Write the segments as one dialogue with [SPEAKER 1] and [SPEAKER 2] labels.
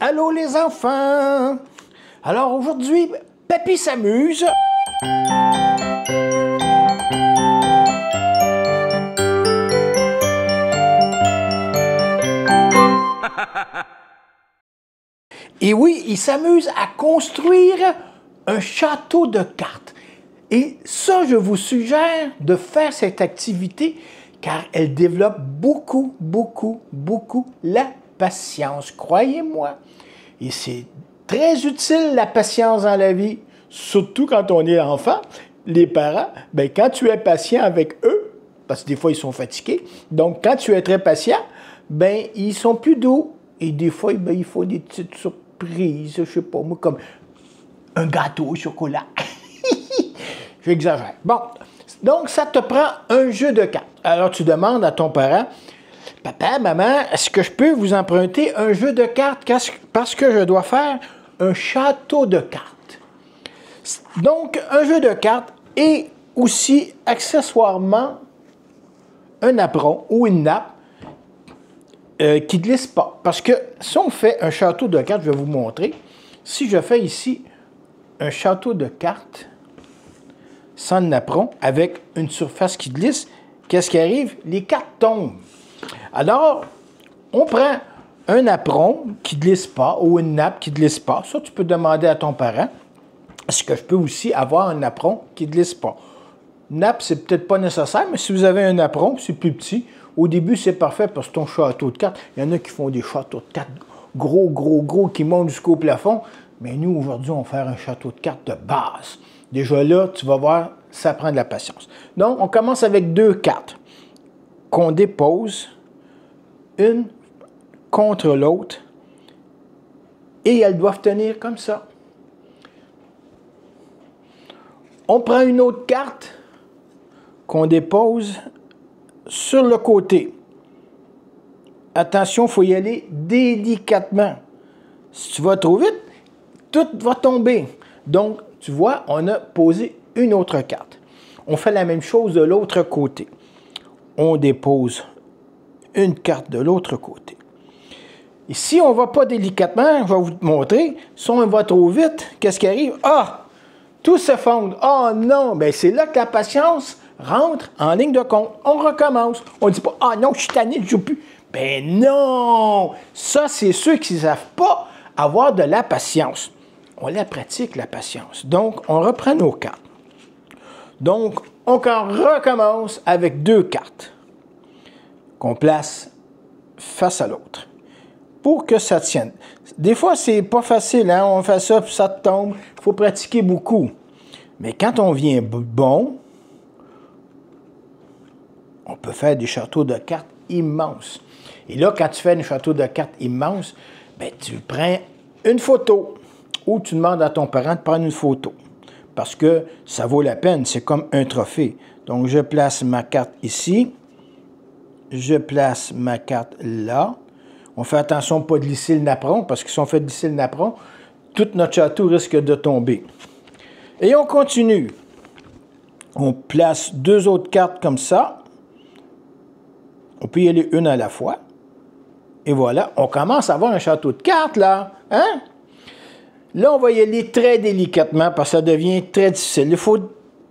[SPEAKER 1] Allô les enfants! Alors aujourd'hui, Papy s'amuse. Et oui, il s'amuse à construire un château de cartes. Et ça, je vous suggère de faire cette activité car elle développe beaucoup la patience, croyez-moi. Et c'est très utile, la patience dans la vie, surtout quand on est enfant. Les parents, bien, quand tu es patient avec eux, parce que des fois, ils sont fatigués, donc quand tu es très patient, bien, ils sont plus doux. Et des fois, bien, il faut des petites surprises, je sais pas moi, comme un gâteau au chocolat. J'exagère. Bon, donc ça te prend un jeu de cartes. Alors, tu demandes à ton parent, « Papa, maman, est-ce que je peux vous emprunter un jeu de cartes parce que je dois faire un château de cartes? » Donc, un jeu de cartes et aussi, accessoirement, un apron ou une nappe qui ne glisse pas. Parce que si on fait un château de cartes, je vais vous montrer. Si je fais ici un château de cartes sans napperon avec une surface qui glisse, qu'est-ce qui arrive? Les cartes tombent. Alors, on prend un apron qui ne glisse pas ou une nappe qui ne glisse pas. Ça, tu peux demander à ton parent. Est-ce que je peux aussi avoir un apron qui ne glisse pas? Nappe, c'est peut-être pas nécessaire, mais si vous avez un apron, c'est plus petit. Au début, c'est parfait parce que ton château de cartes, il y en a qui font des châteaux de cartes gros, qui montent jusqu'au plafond. Mais nous, aujourd'hui, on va faire un château de cartes de base. Déjà là, tu vas voir, ça prend de la patience. Donc, on commence avec deux cartes qu'on dépose une contre l'autre et elles doivent tenir comme ça. On prend une autre carte qu'on dépose sur le côté. Attention, il faut y aller délicatement. Si tu vas trop vite, tout va tomber. Donc, tu vois, on a posé une autre carte. On fait la même chose de l'autre côté. On dépose une carte de l'autre côté. Et si on ne va pas délicatement, je vais vous montrer, si on va trop vite, qu'est-ce qui arrive? Ah! Tout s'effondre. Oh non! Bien, c'est là que la patience rentre en ligne de compte. On recommence. On ne dit pas, ah non, je suis tanné, je ne joue plus. Ben non! Ça, c'est ceux qui ne savent pas avoir de la patience. On la pratique, la patience. Donc, on reprend nos cartes. Donc, on recommence avec deux cartes qu'on place face à l'autre pour que ça tienne. Des fois, c'est pas facile, hein? On fait ça, puis ça tombe. Il faut pratiquer beaucoup. Mais quand on vient bon, on peut faire des châteaux de cartes immenses. Et là, quand tu fais un château de cartes immense, bien, tu prends une photo ou tu demandes à ton parent de prendre une photo. Parce que ça vaut la peine, c'est comme un trophée. Donc, je place ma carte ici. Je place ma carte là. On fait attention de ne pas glisser le napperon, parce que si on fait glisser le napperon, tout notre château risque de tomber. Et on continue. On place deux autres cartes comme ça. On peut y aller une à la fois. Et voilà, on commence à avoir un château de cartes, là. Hein? Là, on va y aller très délicatement, parce que ça devient très difficile. Il faut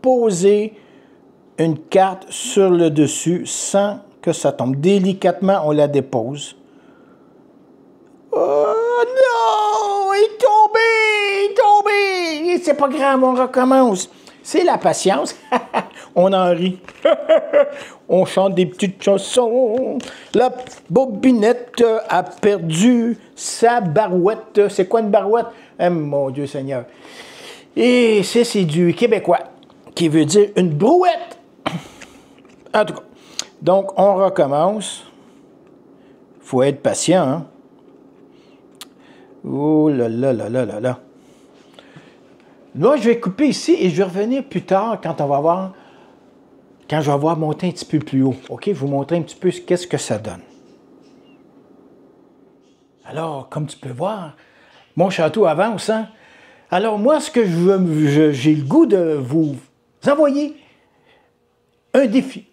[SPEAKER 1] poser une carte sur le dessus sans que ça tombe. Délicatement, on la dépose. Oh non! Il est tombé! Il est tombé! C'est pas grave, on recommence. C'est la patience. On en rit. On chante des petites chansons. La bobinette a perdu sa barouette. C'est quoi une barouette? Eh, mon Dieu Seigneur. Et c'est du québécois, qui veut dire une brouette. En tout cas. Donc, on recommence. Il faut être patient, hein? Oh là là là là là là. Là, je vais couper ici et je vais revenir plus tard quand je vais avoir monté un petit peu plus haut. OK? Je vais vous montrer un petit peu qu'est-ce que ça donne. Alors, comme tu peux voir, mon château avance, hein? Alors, moi, ce que j'ai le goût de vous envoyer un défi.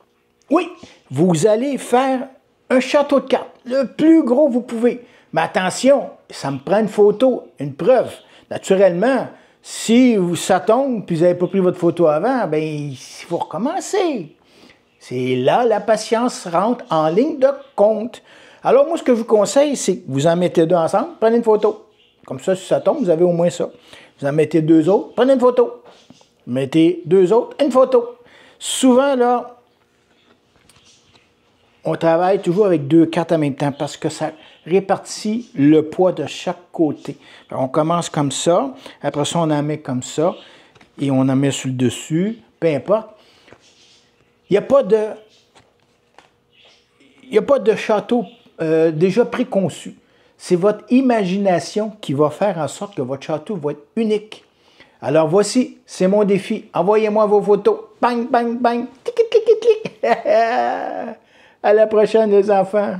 [SPEAKER 1] Oui, vous allez faire un château de cartes, le plus gros que vous pouvez. Mais attention, ça me prend une photo, une preuve. Naturellement, si ça tombe puis vous n'avez pas pris votre photo avant, bien, il faut recommencer. C'est là la patience rentre en ligne de compte. Alors, moi, ce que je vous conseille, c'est que vous en mettez 2 ensemble, prenez une photo. Comme ça, si ça tombe, vous avez au moins ça. Vous en mettez 2 autres, prenez une photo. Mettez 2 autres, une photo. Souvent, là, on travaille toujours avec 2 cartes en même temps parce que ça répartit le poids de chaque côté. On commence comme ça, après ça, on en met comme ça, et on en met sur le dessus, peu importe. Il n'y a pas de château déjà préconçu. C'est votre imagination qui va faire en sorte que votre château va être unique. Alors voici, c'est mon défi. Envoyez-moi vos photos. Bang, bang, bang. Clic, clic, clic, clic. À la prochaine, les enfants.